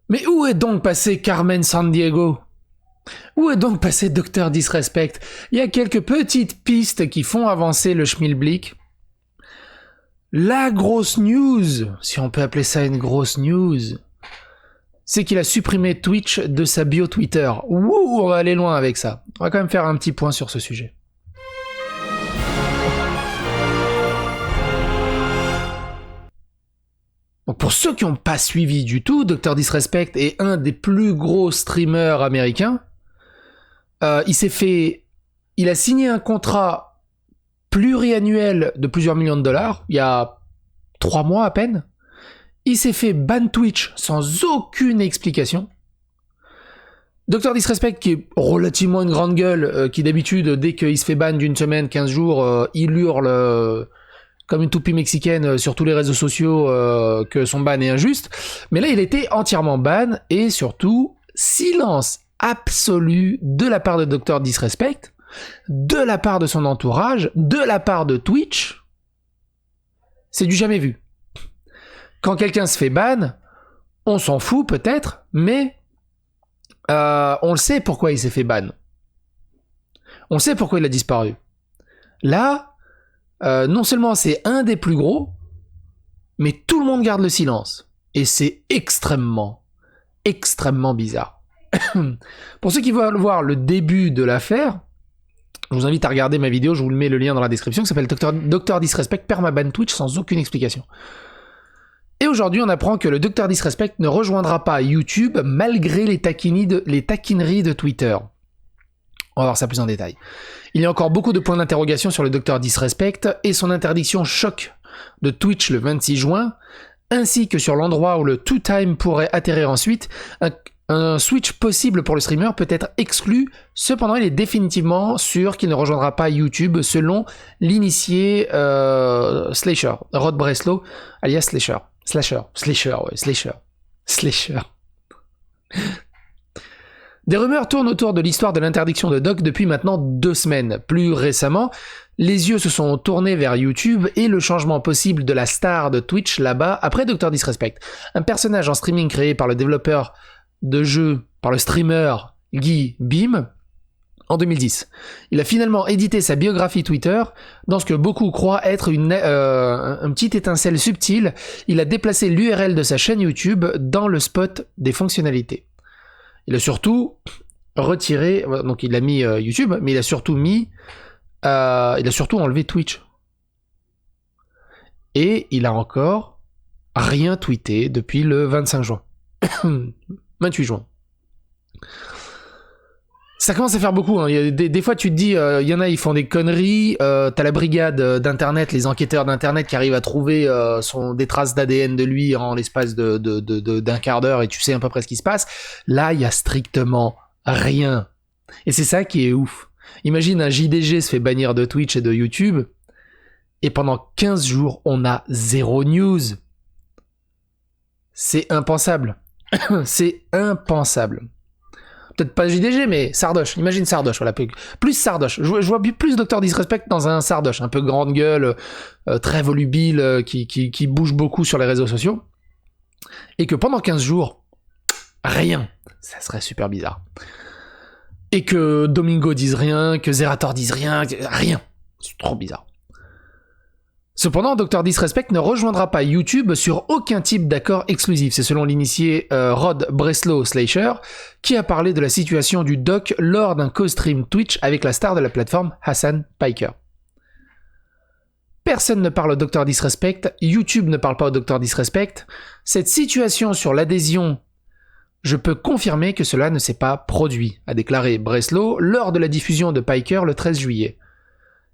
Mais où est donc passé Carmen Sandiego? Où est donc passé Dr Disrespect? Il y a quelques petites pistes qui font avancer le schmilblick. La grosse news, si on peut appeler ça une grosse news, c'est qu'il a supprimé Twitch de sa bio Twitter. Ouh, on va aller loin avec ça. On va quand même faire un petit point sur ce sujet. Donc pour ceux qui n'ont pas suivi du tout, Dr Disrespect est un des plus gros streamers américains. Il a signé un contrat pluriannuel de plusieurs millions de dollars il y a 3 mois à peine. Il s'est fait ban Twitch sans aucune explication. Dr Disrespect, qui est relativement une grande gueule, qui d'habitude, dès qu'il se fait ban d'une semaine, 15 jours, il hurle comme une toupie mexicaine sur tous les réseaux sociaux que son ban est injuste. Mais là, il était entièrement ban et surtout, silence absolu de la part de Dr Disrespect, de la part de son entourage, de la part de Twitch. C'est du jamais vu. Quand quelqu'un se fait ban, on s'en fout peut-être, mais on le sait pourquoi il s'est fait ban. On sait pourquoi il a disparu. Là, non seulement c'est un des plus gros, mais tout le monde garde le silence. Et c'est extrêmement bizarre. Pour ceux qui veulent voir le début de l'affaire, je vous invite à regarder ma vidéo, je vous mets le lien dans la description, qui s'appelle Dr Disrespect permaban Twitch sans aucune explication. Et aujourd'hui, on apprend que le Dr Disrespect ne rejoindra pas YouTube malgré les taquineries de Twitter. On va voir ça plus en détail. Il y a encore beaucoup de points d'interrogation sur le Dr Disrespect et son interdiction choc de Twitch le 26 juin, ainsi que sur l'endroit où le two-time pourrait atterrir ensuite. Un switch possible pour le streamer peut être exclu, cependant il est définitivement sûr qu'il ne rejoindra pas YouTube selon l'initié Slasher, Rod Breslow, alias Slasher. Des rumeurs tournent autour de l'histoire de l'interdiction de Doc depuis maintenant 2 semaines. Plus récemment, les yeux se sont tournés vers YouTube et le changement possible de la star de Twitch là-bas après Dr Disrespect, un personnage en streaming créé par le développeur de jeu, par le streamer Guy Beam, en 2010. Il a finalement édité sa biographie Twitter. Dans ce que beaucoup croient être un petit étincelle subtile, il a déplacé l'URL de sa chaîne YouTube dans le spot des fonctionnalités. Il a surtout retiré, donc il a mis YouTube, mais il a surtout enlevé Twitch. Et il a encore rien tweeté depuis le 25 juin. 28 juin. Ça commence à faire beaucoup. Hein. Il y a des fois, tu te dis, il y en a, ils font des conneries. T'as la brigade d'internet, les enquêteurs d'internet qui arrivent à trouver des traces d'ADN de lui en l'espace d'un quart d'heure et tu sais à peu près ce qui se passe. Là, il y a strictement rien. Et c'est ça qui est ouf. Imagine un JDG se fait bannir de Twitch et de YouTube et pendant 15 jours, on a 0 news. C'est impensable. C'est impensable. Peut-être pas JDG, mais Sardoche. Imagine Sardoche, voilà. Plus Sardoche. Je vois plus Dr Disrespect dans un Sardoche, un peu grande gueule, très volubile, qui bouge beaucoup sur les réseaux sociaux. Et que pendant 15 jours, rien. Ça serait super bizarre. Et que Domingo dise rien, que Zerator dise rien. C'est trop bizarre. Cependant, Dr Disrespect ne rejoindra pas YouTube sur aucun type d'accord exclusif. C'est selon l'initié Rod Breslow Slasher qui a parlé de la situation du doc lors d'un co-stream Twitch avec la star de la plateforme Hassan Piker. Personne ne parle au Dr Disrespect, YouTube ne parle pas au Dr Disrespect. Cette situation sur l'adhésion, je peux confirmer que cela ne s'est pas produit, a déclaré Breslow lors de la diffusion de Piker le 13 juillet.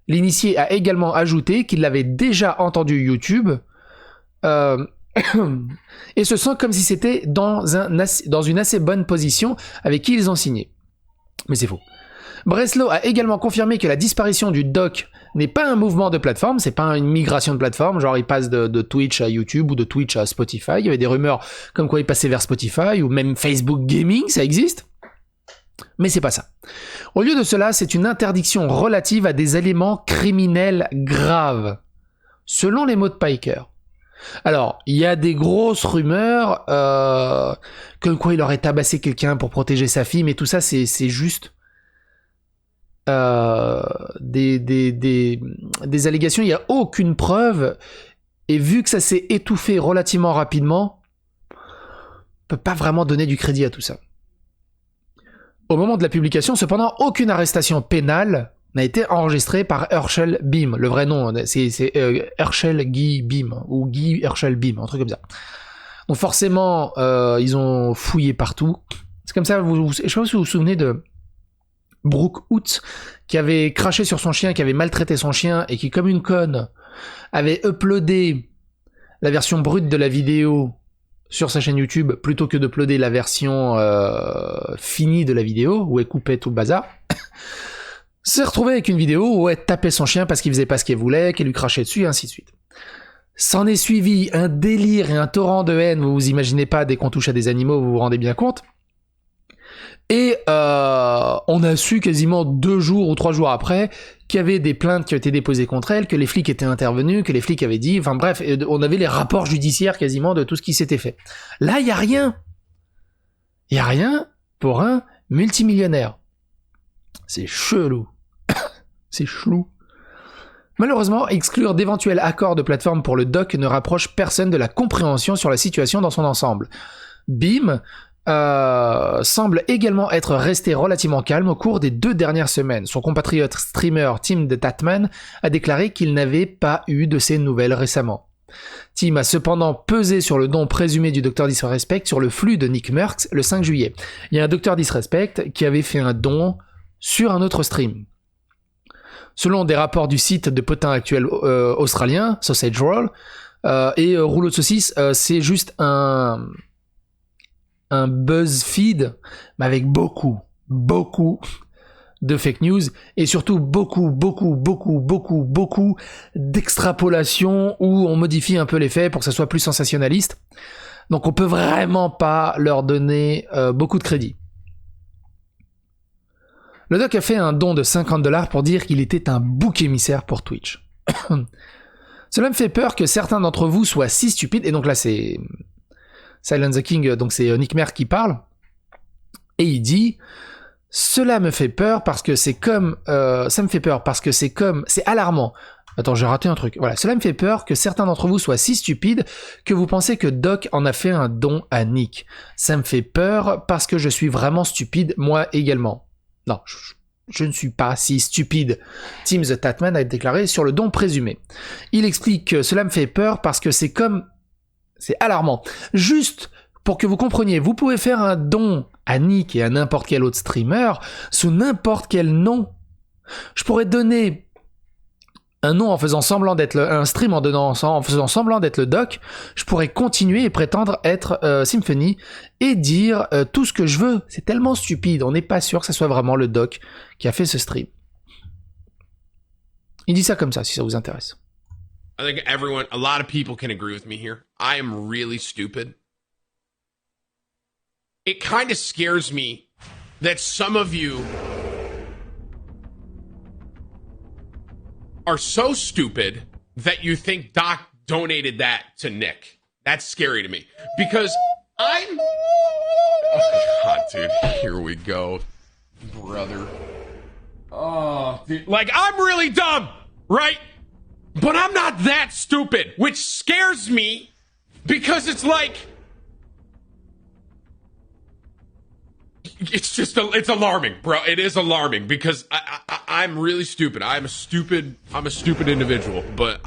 L'initié a également ajouté qu'il l'avait déjà entendu YouTube et se sent comme si c'était dans une assez bonne position avec qui ils ont signé. Mais c'est faux. Breslow a également confirmé que la disparition du doc n'est pas un mouvement de plateforme, c'est pas une migration de plateforme, genre il passe de Twitch à YouTube ou de Twitch à Spotify. Il y avait des rumeurs comme quoi il passait vers Spotify ou même Facebook Gaming, ça existe. Mais c'est pas ça. Au lieu de cela, c'est une interdiction relative à des éléments criminels graves. Selon les mots de Piker, Alors, il y a des grosses rumeurs comme quoi il aurait tabassé quelqu'un pour protéger sa fille, mais tout ça, c'est juste des allégations. Il n'y a aucune preuve. Et vu que ça s'est étouffé relativement rapidement, on peut pas vraiment donner du crédit à tout ça. Au moment de la publication, cependant, aucune arrestation pénale n'a été enregistrée par Herschel Beam. Le vrai nom, c'est Herschel Guy Beam, ou Guy Herschel Beam, un truc comme ça. Donc forcément, ils ont fouillé partout. C'est comme ça, je sais pas si vous vous souvenez de Brooke Hoot, qui avait craché sur son chien, qui avait maltraité son chien, et qui, comme une conne, avait uploadé la version brute de la vidéo sur sa chaîne YouTube, plutôt que d'uploader la version finie de la vidéo, où elle coupait tout le bazar, s'est retrouvé avec une vidéo où elle tapait son chien parce qu'il faisait pas ce qu'elle voulait, qu'elle lui crachait dessus, et ainsi de suite. S'en est suivi un délire et un torrent de haine, vous vous imaginez pas, dès qu'on touche à des animaux, vous vous rendez bien compte. Et on a su quasiment 2 jours ou 3 jours après qu'il y avait des plaintes qui ont été déposées contre elle, que les flics étaient intervenus, que les flics avaient dit... Enfin bref, on avait les rapports judiciaires quasiment de tout ce qui s'était fait. Là, il n'y a rien. Il n'y a rien pour un multimillionnaire. C'est chelou. C'est chelou. Malheureusement, exclure d'éventuels accords de plateforme pour le doc ne rapproche personne de la compréhension sur la situation dans son ensemble. Beam semble également être resté relativement calme au cours des 2 dernières semaines. Son compatriote streamer Tim the Tatman a déclaré qu'il n'avait pas eu de ces nouvelles récemment. Tim a cependant pesé sur le don présumé du Dr Disrespect sur le flux de Nick Merckx le 5 juillet. Il y a un Dr Disrespect qui avait fait un don sur un autre stream. Selon des rapports du site de potin actuel australien, Sausage Roll, et Rouleau de saucisse, c'est juste un BuzzFeed, mais avec beaucoup de fake news, et surtout beaucoup d'extrapolation où on modifie un peu les faits pour que ça soit plus sensationnaliste. Donc on peut vraiment pas leur donner beaucoup de crédit. Le doc a fait un don de $50 pour dire qu'il était un bouc émissaire pour Twitch. Cela me fait peur que certains d'entre vous soient si stupides, et donc là c'est Silent the King, donc c'est Nick Merckx qui parle, et il dit « Cela me fait peur parce que c'est comme... ça me fait peur parce que c'est comme... C'est alarmant. Attends, j'ai raté un truc. Voilà, cela me fait peur que certains d'entre vous soient si stupides que vous pensez que Doc en a fait un don à Nick. Ça me fait peur parce que je suis vraiment stupide, moi également. Non, je ne suis pas si stupide. Tim the Tatman a déclaré sur le don présumé. Il explique que cela me fait peur parce que c'est comme... C'est alarmant. Juste pour que vous compreniez, vous pouvez faire un don à Nick et à n'importe quel autre streamer sous n'importe quel nom. Je pourrais donner un nom en faisant semblant d'être un stream en faisant semblant d'être le doc. Je pourrais continuer et prétendre être Symphony et dire tout ce que je veux. C'est tellement stupide. On n'est pas sûr que ce soit vraiment le doc qui a fait ce stream. Il dit ça comme ça, si ça vous intéresse. I think a lot of people can agree with me here. I am really stupid. It kind of scares me that some of you are so stupid that you think Doc donated that to Nick. That's scary to me. Because I'm... Oh, God, dude. Here we go. Brother. Oh, dude. Like, I'm really dumb, right? But I'm not that stupid, which scares me because it's like... It's alarming, bro. It is alarming because I'm really stupid. I'm a stupid individual, but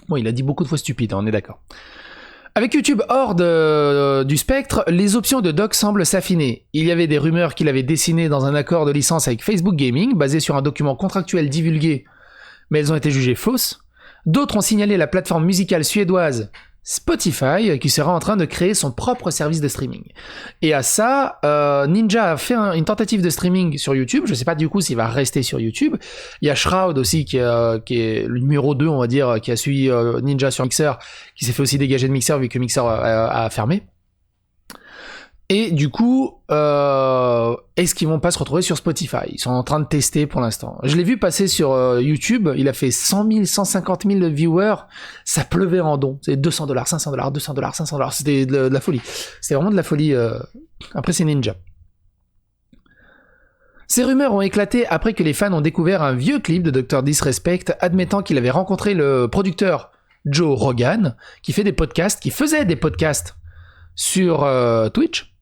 Bon, il a dit beaucoup de fois stupide, on est d'accord. Avec YouTube hors du spectre, les options de Doc semblent s'affiner. Il y avait des rumeurs qu'il avait dessinées dans un accord de licence avec Facebook Gaming, basé sur un document contractuel divulgué, mais elles ont été jugées fausses. D'autres ont signalé la plateforme musicale suédoise Spotify, qui sera en train de créer son propre service de streaming. Et à ça, Ninja a fait une tentative de streaming sur YouTube. Je sais pas du coup s'il va rester sur YouTube. Il y a Shroud aussi qui est le numéro 2, on va dire, qui a suivi Ninja sur Mixer, qui s'est fait aussi dégager de Mixer vu que Mixer a fermé. Et du coup, est-ce qu'ils vont pas se retrouver sur Spotify? Ils sont en train de tester pour l'instant. Je l'ai vu passer sur YouTube, il a fait 100 000, 150 000 viewers, ça pleuvait en dons. C'est $200, $500, $200, $500, c'était de la folie. C'était vraiment de la folie. Après, c'est Ninja. Ces rumeurs ont éclaté après que les fans ont découvert un vieux clip de Dr. Disrespect admettant qu'il avait rencontré le producteur Joe Rogan, qui faisait des podcasts sur Twitch.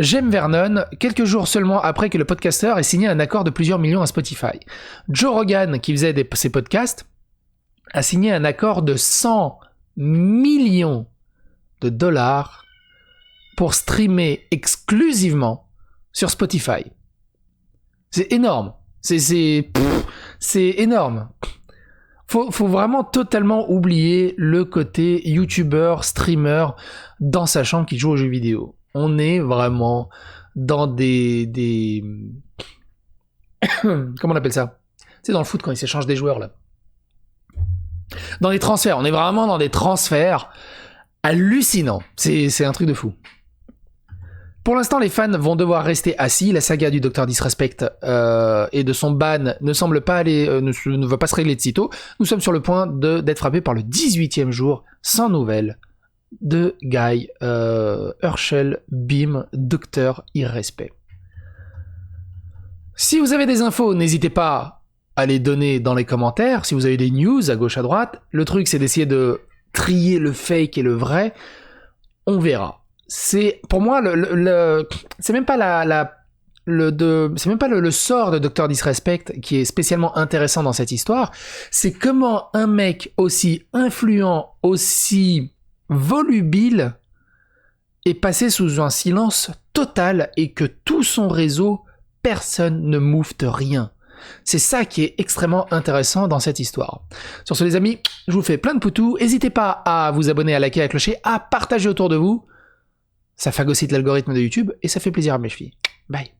James Vernon, quelques jours seulement après que le podcasteur ait signé un accord de plusieurs millions à Spotify. Joe Rogan, qui faisait ses podcasts, a signé un accord de 100 millions de dollars pour streamer exclusivement sur Spotify. C'est énorme. C'est énorme. Faut vraiment totalement oublier le côté youtubeur, streamer dans sa chambre qui joue aux jeux vidéo. On est vraiment dans des... Comment on appelle ça? C'est dans le foot quand ils s'échangent des joueurs, là. Dans les transferts. On est vraiment dans des transferts hallucinants. C'est un truc de fou. Pour l'instant, les fans vont devoir rester assis. La saga du Dr. Disrespect et de son ban ne semble pas ne va pas se régler de sitôt. Nous sommes sur le point d'être frappés par le 18e jour sans nouvelles de Guy Herschel Beam, Dr. Irrespect. Si vous avez des infos, n'hésitez pas à les donner dans les commentaires. Si vous avez des news à gauche à droite, le truc c'est d'essayer de trier le fake et le vrai. On verra. C'est pour moi c'est même pas c'est même pas le sort de Dr. Disrespect qui est spécialement intéressant dans cette histoire. C'est comment un mec aussi influent, aussi volubile est passé sous un silence total et que tout son réseau, personne ne moufte rien. C'est ça qui est extrêmement intéressant dans cette histoire. Sur ce les amis, je vous fais plein de poutous. N'hésitez pas à vous abonner, à liker, à clocher, à partager autour de vous. Ça phagocyte l'algorithme de YouTube et ça fait plaisir à mes chevilles. Bye.